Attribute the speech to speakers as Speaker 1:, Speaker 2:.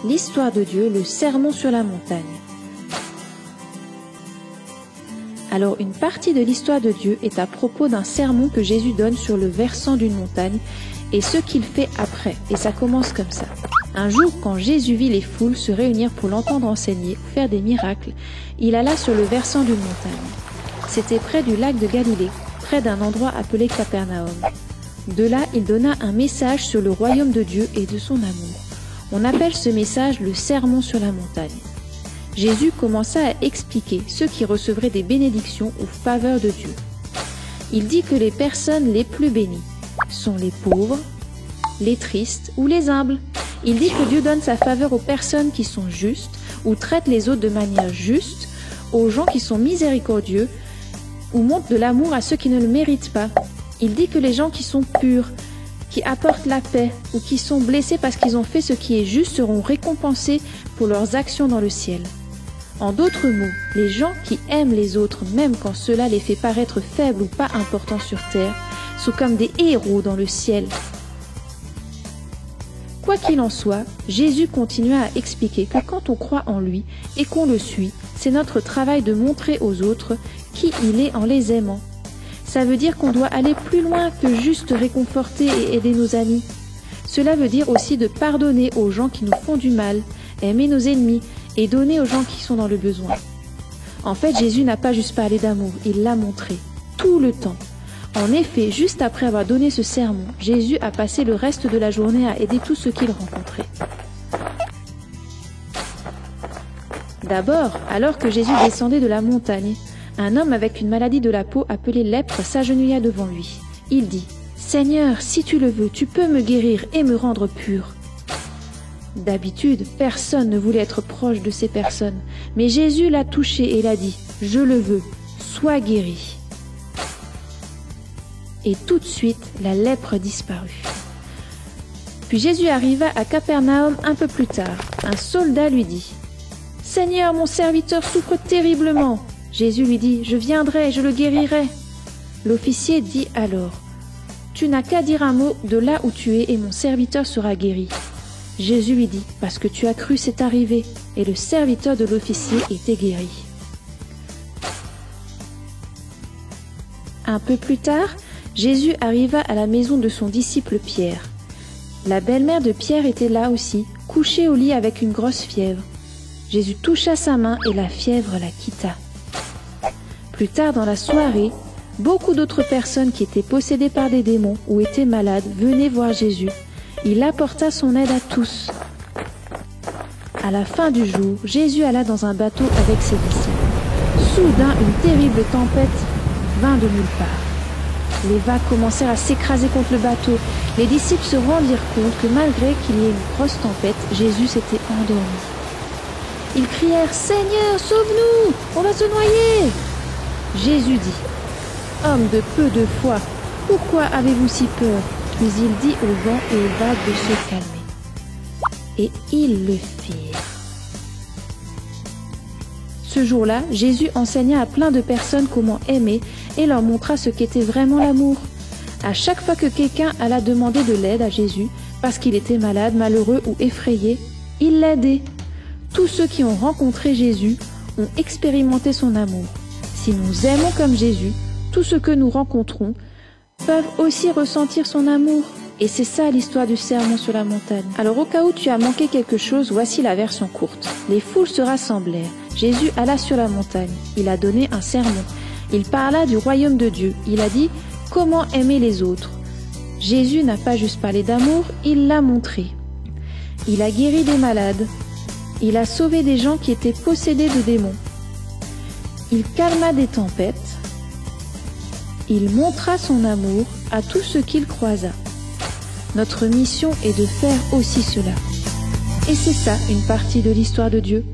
Speaker 1: l'histoire de Dieu, le sermon sur la montagne. Alors une partie de l'histoire de Dieu est à propos d'un sermon que Jésus donne sur le versant d'une montagne et ce qu'il fait après. Et ça commence comme ça. Un jour, quand Jésus vit les foules se réunir pour l'entendre enseigner ou faire des miracles, il alla sur le versant d'une montagne. C'était près du lac de Galilée, près d'un endroit appelé Capernaum. De là, il donna un message sur le royaume de Dieu et de son amour. On appelle ce message le sermon sur la montagne. Jésus commença à expliquer ceux qui recevraient des bénédictions ou faveurs de Dieu. Il dit que les personnes les plus bénies sont les pauvres, les tristes ou les humbles. Il dit que Dieu donne sa faveur aux personnes qui sont justes ou traitent les autres de manière juste, aux gens qui sont miséricordieux ou montrent de l'amour à ceux qui ne le méritent pas. Il dit que les gens qui sont purs, qui apportent la paix ou qui sont blessés parce qu'ils ont fait ce qui est juste seront récompensés pour leurs actions dans le ciel. En d'autres mots, les gens qui aiment les autres, même quand cela les fait paraître faibles ou pas importants sur terre, sont comme des héros dans le ciel. Quoi qu'il en soit, Jésus continua à expliquer que quand on croit en lui et qu'on le suit, c'est notre travail de montrer aux autres qui il est en les aimant. Ça veut dire qu'on doit aller plus loin que juste réconforter et aider nos amis. Cela veut dire aussi de pardonner aux gens qui nous font du mal, aimer nos ennemis et donner aux gens qui sont dans le besoin. En fait, Jésus n'a pas juste parlé d'amour, il l'a montré, tout le temps. En effet, juste après avoir donné ce sermon, Jésus a passé le reste de la journée à aider tous ceux qu'il rencontrait. D'abord, alors que Jésus descendait de la montagne, un homme avec une maladie de la peau appelée lèpre s'agenouilla devant lui. Il dit « Seigneur, si tu le veux, tu peux me guérir et me rendre pur. » D'habitude, personne ne voulait être proche de ces personnes, mais Jésus l'a touché et l'a dit « Je le veux, sois guéri. » Et tout de suite, la lèpre disparut. Puis Jésus arriva à Capernaum un peu plus tard. Un soldat lui dit « Seigneur, mon serviteur souffre terriblement. » Jésus lui dit « Je viendrai, je le guérirai. » L'officier dit alors « Tu n'as qu'à dire un mot de là où tu es et mon serviteur sera guéri. » Jésus lui dit « Parce que tu as cru, c'est arrivé. » Et le serviteur de l'officier était guéri. Un peu plus tard, Jésus arriva à la maison de son disciple Pierre. La belle-mère de Pierre était là aussi, couchée au lit avec une grosse fièvre. Jésus toucha sa main et la fièvre la quitta. Plus tard dans la soirée, beaucoup d'autres personnes qui étaient possédées par des démons ou étaient malades venaient voir Jésus. Il apporta son aide à tous. À la fin du jour, Jésus alla dans un bateau avec ses disciples. Soudain, une terrible tempête vint de nulle part. Les vagues commencèrent à s'écraser contre le bateau. Les disciples se rendirent compte que malgré qu'il y ait une grosse tempête, Jésus s'était endormi. Ils crièrent « Seigneur, sauve-nous! On va se noyer !» Jésus dit « Homme de peu de foi, pourquoi avez-vous si peur ?» Puis il dit au vent et aux vagues de se calmer. Et ils le firent. Ce jour-là, Jésus enseigna à plein de personnes comment aimer et leur montra ce qu'était vraiment l'amour. À chaque fois que quelqu'un alla demander de l'aide à Jésus, parce qu'il était malade, malheureux ou effrayé, il l'aidait. Tous ceux qui ont rencontré Jésus ont expérimenté son amour. Si nous aimons comme Jésus, tout ce que nous rencontrons peuvent aussi ressentir son amour. Et c'est ça l'histoire du sermon sur la montagne. Alors au cas où tu as manqué quelque chose, voici la version courte. Les foules se rassemblèrent. Jésus alla sur la montagne. Il a donné un sermon. Il parla du royaume de Dieu. Il a dit comment aimer les autres. Jésus n'a pas juste parlé d'amour, il l'a montré. Il a guéri des malades. Il a sauvé des gens qui étaient possédés de démons. Il calma des tempêtes. Il montra son amour à tous ceux qu'il croisa. Notre mission est de faire aussi cela. Et c'est ça une partie de l'histoire de Dieu.